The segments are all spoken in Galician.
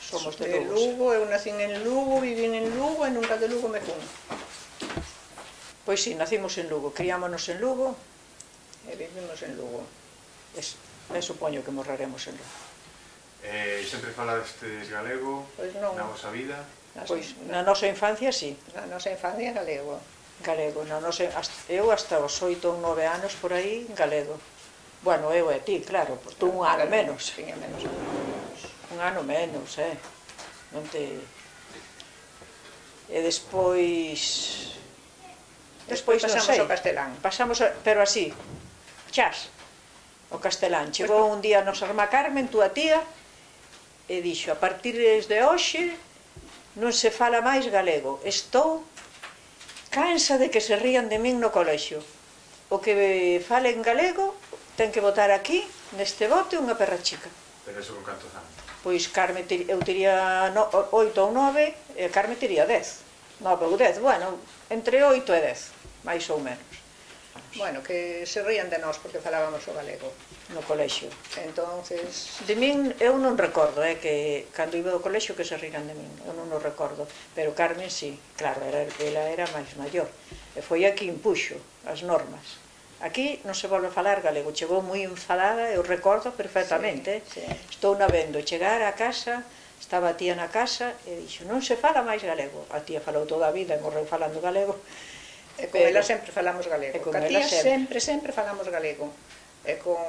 somos de De Lugo. Lugo, eu nacín en Lugo, vivín en Lugo e nunca de Lugo me fun. Pois si, nacimos en Lugo, criámonos en Lugo E vivimos en Lugo. e supoño que morreremos en Lugo. Sempre falastes galego Pois non. na vosa vida? Pois na nosa infancia, si. Na nosa infancia galego. Galego, eu hasta os 8 ou 9 anos por aí, galego. Bueno, eu e ti, claro, pues tú un ano menos. Tiña menos. Un ano menos, non te... E despois... Despois non pasamos sei. ao castelán. Pero así, chas, o castelán. Chegou un día nos Arma Carmen, túa tía, e dixo, a partir de hoxe non se fala máis galego. Estou cansa de que se rían de min no colexio. O que fale en galego ten que botar aquí, neste bote, unha perra chica. Pero eso con cantos anos? Pois Carme, eu tería 8 ou 9, e Carme tería 10. 9 ou 10, bueno, entre 8 e 10, máis ou menos. Bueno, que se rían de nós porque falábamos o galego. No colexio. Entonces, De min, eu non recordo, que cando iba ao colexio que se riran de min, eu non o recordo, pero Carmen sí, claro, ela era máis maior, e foi a que impuxo as normas. Aquí non se volve a falar galego, chegou moi enfadada, eu recordo perfectamente, sí. Estou na vendo chegar á casa, estaba a tía na casa, e dixo, non se fala máis galego, a tía falou toda a vida e morreu falando galego, e con ela sempre falamos galego. E con Ca ela tía sempre falamos galego. E con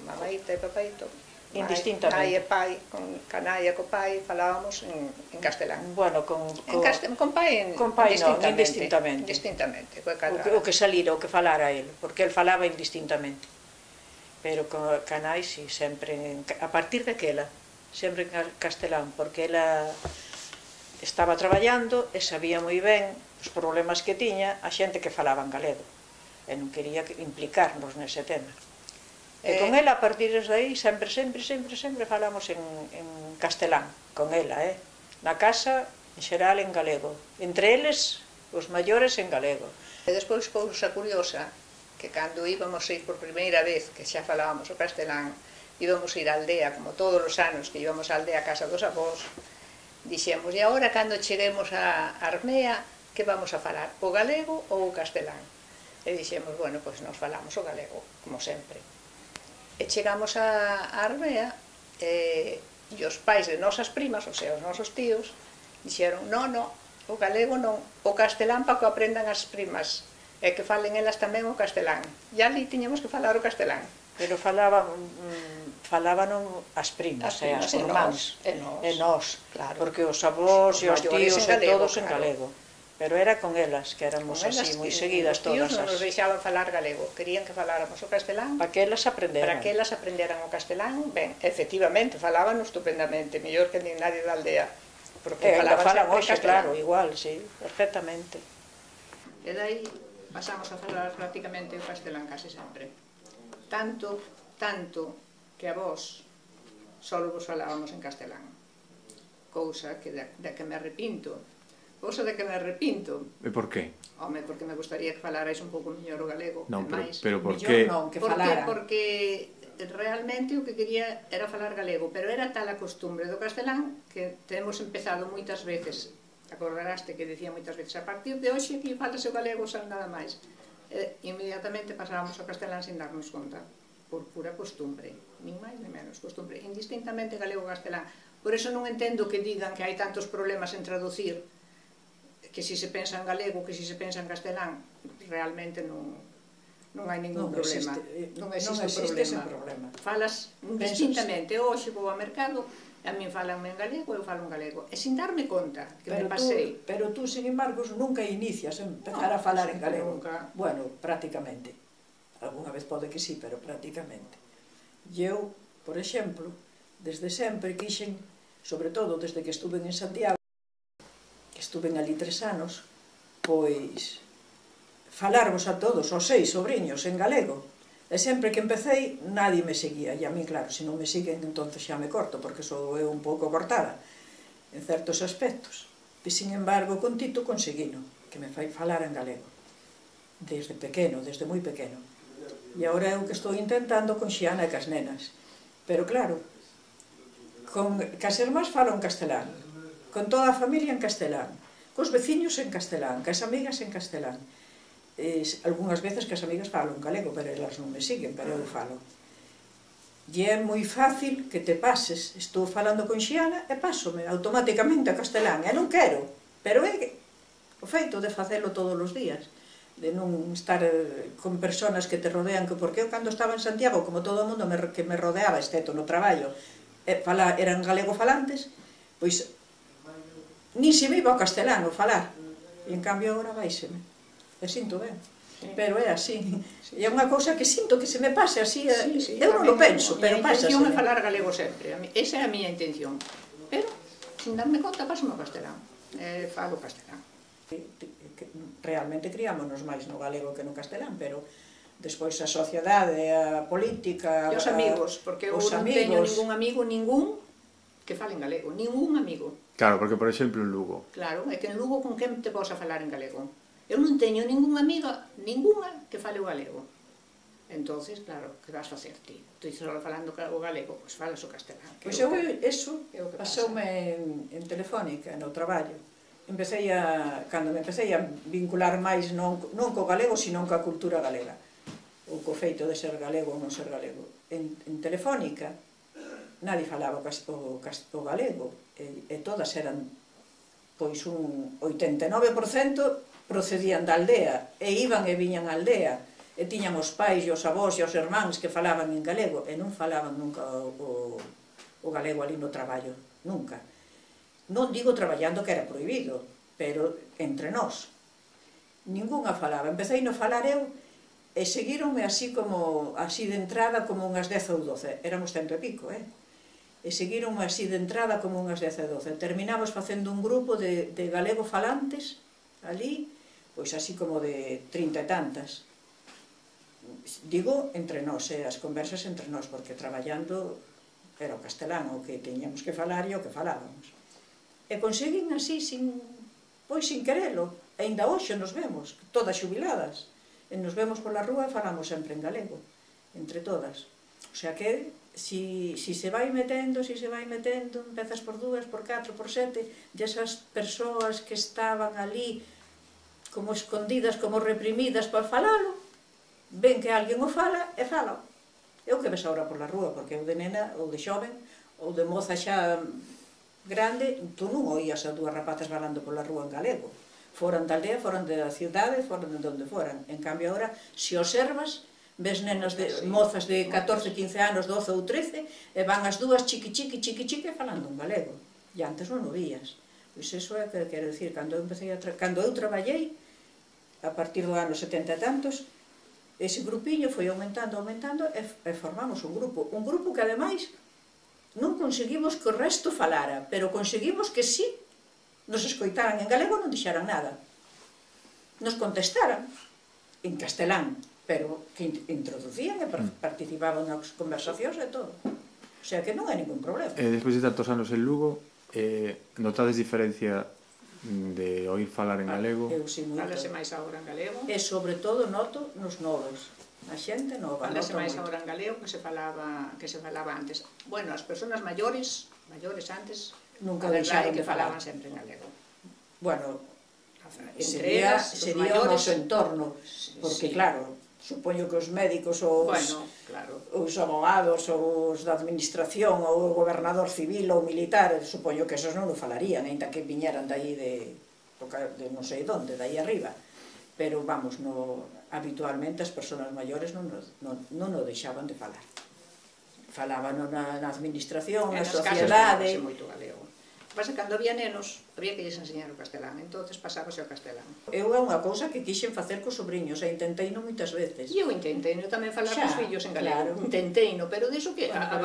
mamaita e papaito, Indistintamente. nai e pai, con nai e co pai falábamos en castelán. bueno, con pai non, indistintamente. Indistintamente, o que salira, o que falara el, porque el falaba indistintamente. Pero con canai, si, sempre, a partir daquela, sempre en castelán, porque ela estaba traballando e sabía moi ben os problemas que tiña a xente que falaba en galego, e non quería implicarnos nese tema. E con ela, a partir de aí, sempre falamos en castelán, con ela, na casa, en xeral, en galego. Entre eles, os maiores en galego. E despois, cousa curiosa, que cando íbamos a ir por primeira vez, que xa falábamos o castelán, íbamos a ir á aldea, como todos os anos que íbamos á aldea a casa dos avós, dixemos, e agora, cando cheguemos a Armea, que vamos a falar, o galego ou o castelán? E dixemos, bueno, pois nos falamos o galego, como sempre. E chegamos a Armea, e os pais de nosas primas, ou sea, os nosos tíos, dixeron, non, o galego non, o castelán para que aprendan as primas, e que falen elas tamén o castelán. E ali tiñamos que falar o castelán. Pero falaban as primas, as irmáns, e nós, claro. porque os avós e os tíos e todos en claro. galego. Pero era con elas, que éramos así, moi seguidas todas. Os tíos non nos deixaban falar galego, querían que faláramos o castelán. Para que elas aprenderan o castelán. Ben, efectivamente, falaban estupendamente, mellor que nin nadie da aldea. Porque falan hoxe, claro, igual, sí, perfectamente. E dai pasamos a falar prácticamente o castelán case sempre. Tanto que a vos só vos falábamos en castelán. Cousa que da que me arrepinto. E por qué? Home, porque me gustaría que falarais un pouco mellor o galego. Non, pero por qué? Porque realmente o que quería era falar galego, pero era tal a costumbre do castelán que temos empezado moitas veces, acordaraste que decía moitas veces, a partir de hoxe aquí falase o galego, xa nada máis. Inmediatamente pasábamos ao castelán sin darnos conta, por pura costumbre, nin máis nin menos costumbre, indistintamente galego-castelán. Por eso non entendo que digan que hai tantos problemas en traducir, que si se pensa en galego, que si se pensa en castelán, realmente non hai ningún problema. Non existe ese problema. Falas distintamente, hoxe vou ao mercado, a min falanme en galego, eu falo en galego, e sin darme conta que me pasei. Pero tú, sin embargo, nunca inicias en empezar a falar en galego. Bueno, prácticamente. Alguna vez pode que sí, pero prácticamente. E eu, por exemplo, desde sempre quixen, sobre todo desde que estuve en Santiago, que estuve ali 3 anos, pois falarvos a todos, aos 6 sobriños, en galego. E sempre que empecei, nadie me seguía. E a mí, claro, se non me siguen, entón xa me corto, porque sou eu un pouco cortada en certos aspectos. E, sin embargo, con Tito conseguino que me fai falar en galego. Desde pequeno, desde moi pequeno. E agora é o que estou intentando con Xiana e cas nenas. Pero, claro, Cas irmás falo en castelán, con toda a familia en castelán, cos veciños en castelán, cas amigas en castelán. Algúnas veces que as amigas falo en galego, pero elas non me siguen, pero eu falo. E é moi fácil que te pases, estou falando con Xiana e pásome automáticamente a castelán, e non quero, pero é o feito de facelo todos os días, de non estar con persoas que te rodean, porque eu cando estaba en Santiago, como todo o mundo que me rodeaba, excepto no traballo, eran galego falantes, pois nin se me iba ao castelán o falar, e en cambio agora vaiseme, e sinto ben. Pero é así, e é unha cousa que sinto que se me pase así, eu non o penso, pero pasa. A intención é falar galego sempre, esa é a miña intención, pero, sin darme conta, paso ao castelán, falo castelán. Realmente criámonos máis no galego que no castelán, pero despois a sociedade, a política... E os amigos, porque eu non teño ningún que fale en galego, ningún amigo. Claro, porque, por exemplo, en Lugo. Claro, é que en Lugo con quen te posa falar en galego? Eu non teño ninguna amiga, ninguna que fale o galego. Entonces, claro, que vas facer ti? Estou só falando o galego, pois falas o castelán. Pois eu, eso, pasoume en Telefónica, no traballo. Cando me empecé a vincular máis non co galego, sino coa cultura galega, ou co feito de ser galego ou non ser galego. En Telefónica, nadie falaba o galego, e todas eran, pois un 89% procedían da aldea, e iban e viñan á aldea, e tiñan os pais e os avós e os irmáns que falaban en galego, e non falaban nunca o galego ali no traballo, nunca. Non digo traballando que era prohibido, pero entre nós. Ninguna falaba. Empecei no falar eu, e seguíronme así de entrada como unhas 10 ou 12. Éramos 100 e pico, E seguíronme así de entrada como unhas 10 ou 12. Terminamos facendo un grupo de galego falantes, ali, pois así como de 30 e tantas. Digo entre nós, as conversas entre nós, porque traballando era o castelán o que teñamos que falar e o que falábamos. E conseguín así, sin querelo, e ainda hoxe nos vemos, todas xubiladas, e nos vemos pola rúa e falamos sempre en galego, entre todas. O sea que, si se vai metendo, empezas por 2, por 4, por 7, e esas persoas que estaban ali como escondidas, como reprimidas para falalo, ven que alguén o fala e fala. Eu que ves agora pola rúa, porque eu de nena, ou de xoven, ou de moza xa grande, tú non oías a dúas rapazas falando pola rúa en galego. Foran da aldea, foran da cidade, foran de onde foran. En cambio, agora, se observas, ves nenas mozas de 14, 15 anos, 12 ou 13, e van as dúas chiqui, falando en galego. E antes non o vías. Pois iso é o que quero dicir. Cando eu traballei, a partir do ano 70 e tantos, ese grupiño foi aumentando, e formamos un grupo que, ademais, non conseguimos que o resto falara, pero conseguimos que sí nos escoitaran en galego, non dixeran nada. Nos contestaran en castelán, pero que introducían e participaban nas conversacións e todo. O sea que non hai ningún problema. Despois de tantos anos en Lugo, notades diferencia de oír falar en galego? Eu si moito. Fálase máis agora en galego. E sobre todo noto nos novos. A xente nova. Fálase máis agora en galego que se falaba antes. Bueno, as persoas maiores antes, nunca deixaron que falaban sempre en galego. Bueno, sería o noso entorno, porque claro, supoño que os médicos, os abogados, os da administración, ou o gobernador civil ou militar, supoño que esos non o falarían, ainda que viñeran dai de non sei onde, dai arriba. Pero, vamos, habitualmente as persoas maiores non o deixaban de falar. Falaban na administración, na sociedade. En as casas falase moito galego. Pasa que cando había nenos, había que lles enseñar o castelán, entonces pasábase ao castelán. Eu é unha cousa que quixen facer cos sobrinhos, e intenteino moitas veces. E eu intenteino tamén falar cos fillos en galego. Intenteino, pero diso que a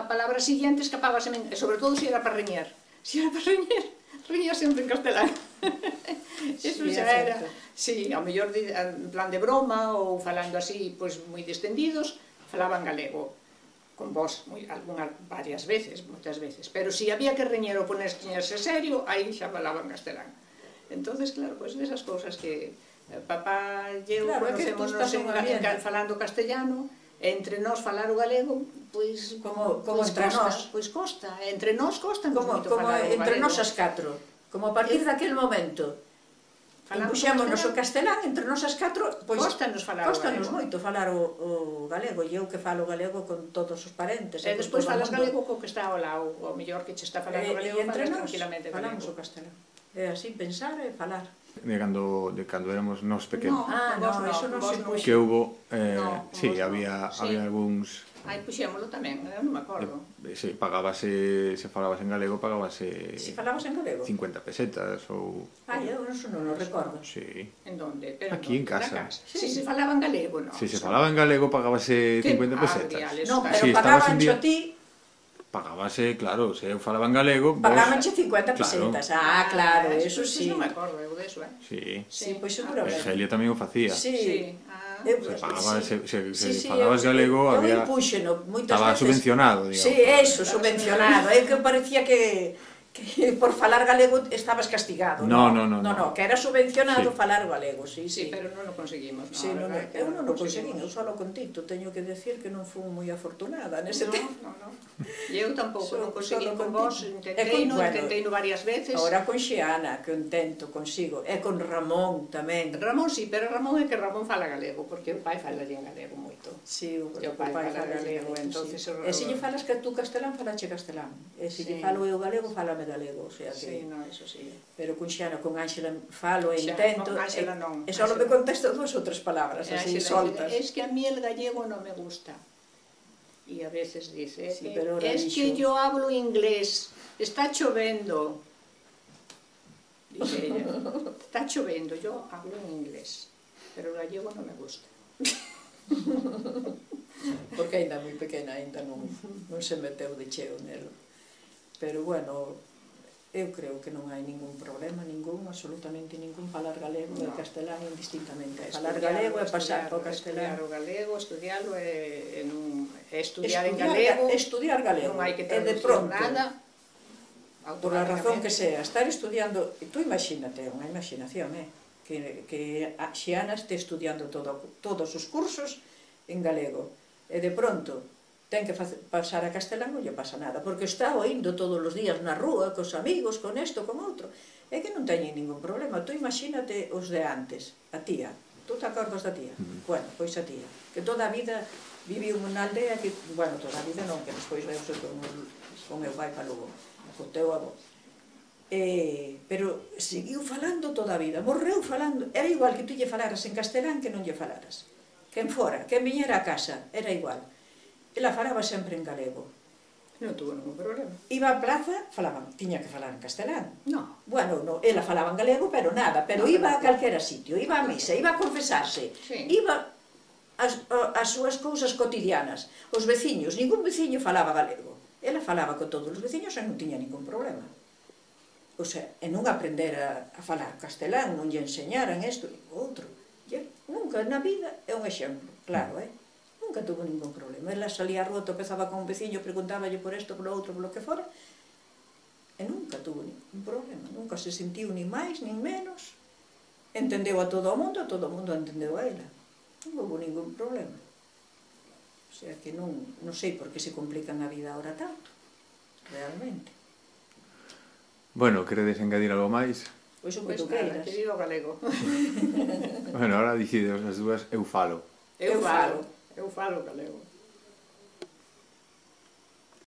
palabra siguiente escapábase, sobre todo se era para reñer. Se era para reñer, reñía sempre en castelán. Eso xa era, sí, ao mellor en plan de broma, ou falando así, pois moi distendidos, falaban galego. Con vos, varias veces, moitas veces, pero si había que reñer ou ponerse serio, aí xa falaban castelán. Entonces, claro, pois esas cousas que papá e eu conocémonos falando castellano, Entre nós falar o galego, pois Como pois entre costa, nós. pois costa, entre nós costa Como moito falar o entre galego. nós as catro. Como a partir daquel momento impuxémonos o castelán, entre nós as catro, pois Cóstanos falar o cóstanos galego. moito falar o galego, e eu que falo galego con todos os parentes. E con despois todo o falas mundo. galego co que está ao lado, o mellor que che está falando galego, E entre falas nós tranquilamente falamos galego. o castelán. É así, pensar e falar. De cando éramos nós pequenos. vos eso non vos se puxo. Que hubo, No, sí, vos no. había Sí. algúns... Ai, puxémolo tamén, eu non me acordo. Sí, pagábase, se falabas en galego, pagábase Si falamos en galego? 50 pesetas ou... Ai, eu non o recordo. Sí. En donde? Pero Aquí en donde? casa. Na Si se falaba en galego, non? Si se falaba en galego, pagábase 50 pesetas. Non, Si pero estabas un pagaban día- a ti, Pagábase, claro, se eu falaba en galego... pagabanche 50 claro. pesetas. Ah, claro, eso sí. Non me acordo eu deso, Sí. Sí, pois E seguramente. Gelia tamén o facía. Sí. Sí. Eu, Se pagaba, sí. se Sí, falabas eu- galego, eu había... impúxeno moitas Estaba veces. subvencionado, digamos. Sí, eso, subvencionado. É que parecía que por falar galego estabas castigado. No, no, que era subvencionado Sí. falar galego, sí, Sí, sí. pero non o conseguimos. Sí, no, non, verdad que eu non o conseguimos. conseguín, eu solo contito, teño que decir que non fui moi afortunada nese tempo. No. E eu tampouco non conseguí Solo con contigo. vos, E con- bueno, intentei varias veces. Ahora con Xiana, que o intento, consigo, e con Ramón tamén. Ramón sí, pero Ramón é que Ramón fala galego, porque o pai fala en galego moito. Sí, o pai fala galego, entonces sí. o- E se lle falas que tú castelán, falache castelán. E se lle Sí. falo eu galego, fálame galego, o sea que... Sí, no, eso sí. Pero con Xiana, con Ángela falo e Xa, intento, con Ángela non, e só me Ángela. contesta 2 ou 3 palabras, así, soltas. Es que a mí el gallego no me gusta. Y a veces dice, Sí, pero ahora es dixo- que yo hablo inglés, está chovendo. Dice ella, está chovendo, yo hablo en inglés, pero el gallego no me gusta. Porque ainda moi pequena, ainda non se meteu de cheo nelo. Pero bueno, eu creo que non hai ningún problema, absolutamente ningún, falar galego e castelán indistintamente. Falar galego e pasar ao castelán. Estudiar o galego, estudiarlo e estudiar en galego. Estudiar galego. Non hai que E de traducir pronto, nada. por la razón que sea, estar estudiando, tú imagínate, unha imaginación, que a Xiana este estudiando todos os cursos en galego, e de pronto ten que pasar a castelán, non lle pasa nada, porque está oindo todos os días na rúa, cos amigos, con isto, con outro, é que non teñen ningún problema. Tú imagínate os de antes, a tía, tú te acordas da tía? Bueno, pois a tía, que toda a vida viviu nunha aldea que, bueno, toda a vida non, que despois leuse con meu pai para Lugo, co teu avó. Pero seguiu falando toda a vida, morreu falando, era igual que tú lle falaras en castelán que non lle falaras. Quen fora, quen viñera a casa, era igual. Ela falaba sempre en galego. Non tuvo ningún problema. Iba á plaza, tiña que falar en castelán. No. Bueno, no, ela falaba en galego, pero nada, pero iba a calquera sitio, iba a misa, iba a confesarse, Sí. iba as súas cousas cotidianas. Os veciños, ningún veciño falaba galego. Ela falaba con todos os veciños e non tiña ningún problema. O sea, e non aprender a falar castelán, non lle enseñaran isto e outro. Nunca na vida é un exemplo, claro, nunca tuvo ningún problema. Ela salía á rúa, topezaba con un veciño, preguntáballe por isto, por outro, por lo que fora, e nunca tuvo ningún problema. Nunca se sentiu ni máis, nin menos. Entendeu a todo o mundo entendeu a ela. Non houve ningún problema. O sea que non sei por que se complican a vida ahora tanto, realmente. Bueno, queredes engadir algo máis? Pois o que Pois tú nada, queiras. que viva o galego. Bueno, ahora decideos as dúas, eu falo. Eu falo galego.